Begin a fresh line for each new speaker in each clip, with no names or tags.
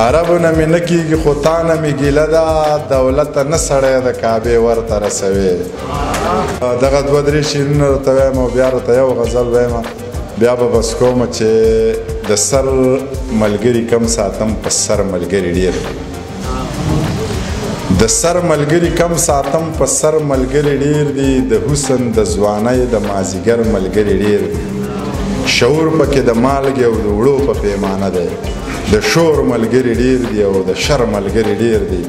عربو نه مې نه کېږي خو تا نه مې ګیله ده دولته نه سړی د کعبې ورته رسوي. دغه دوه درې شعرونه راته وایم او بیا راته یو غزل وایم بیا به بس کومه چې د سر ملګري کم ساتم په سر ملګري ډېر د سر ملګري کم ساتم په سر ملګري ډېر دي د حسن د ځوانۍ د مازدیګر ملګري ډېر دي شعور پکې د مالګې او د وړو په پیمانه دی د شور ملګري ډېر دي او د شر ملګري ډېر دي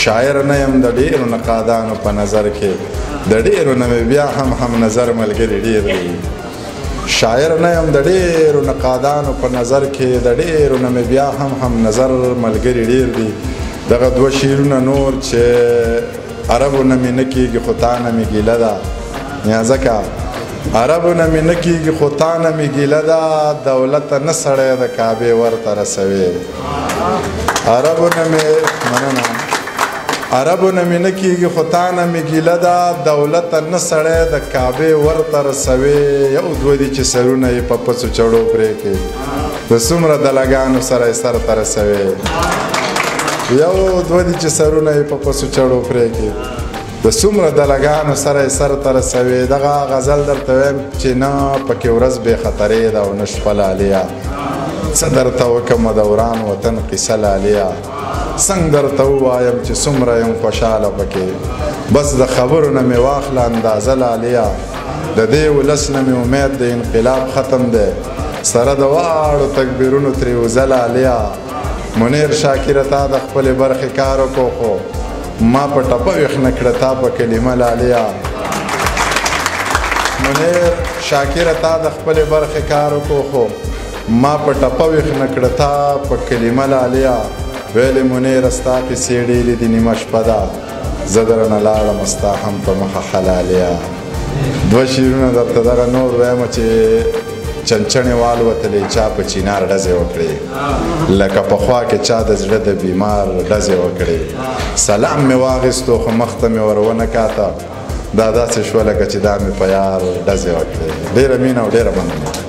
شاعر نه یم د ډېرو نقادانو په نظر کې د ډېرو نه مې بیا هم نظر ملګري ډېر دي شاعر نه یم د ډېرو نقادانو په نظر کې د ډېرو نه مې بیا هم نظر ملګري ډېر دي دغه دوه شعرونه نور چې عربو نه مې نه کېږي خو تا نه مې ګیله ده یا ځکه عربو نه مې نه کېږي خو تا نه مې ګیله ده دولته نه سړی د کعبې ورته رسوي عربو نه مې نه کېږي خو تا نه مې ګیله ده دولته نه سړی د کعبې ورته رسوي یو دوه دي چې سرونه یې په پڅو چړو پرې کې د څومره دلګانو سره یې سر ته رسوي یو دوه دي چې سرونه یې په پڅو چړو پرې کې د څومره دلګانو سره یې سر ته رسوي دغه غزل درته وایم چې نه پکې ورځ بې خطرې ده او نه شپه لاليه څه درته وکړمه د وران وطن قصه لاليه څنګه درته ووایم چې څومره یم خوشحاله پکې بس د خبرو نه مې واخله اندازه لاليه د دې ولس نه مې امید د انقلاب ختم دی سره د واړو تکبیرونو ترې وزه لاليه منیر شاکره تا د خپلې برخې کار وکړو خو ما په ټپه ویښ نه کړه تا په کلمه لاليه منیر شاکره تا د خپلې برخې کار وکړو خو ما په ټپه ویښ نه کړه تا په کلمه لاليه ویلې منیره ستا قیسې ډېرې دي نیمه شپه ده زه درنه لاړم ستا هم په مخه ښه لاليه دوه شعرونه درته دغه نور وایم چې چنچڼې والوتلې چا په چینار ډزې وکړې لکه پخوا کې چا د زړه د بیمار ډزې وکړې سلام مې واخیستو خو مخ ته مې ور ونه کاته دا داسې شوه لکه چې دا مې په یار ډزې وکړې ډېره مینه او ډېره مننه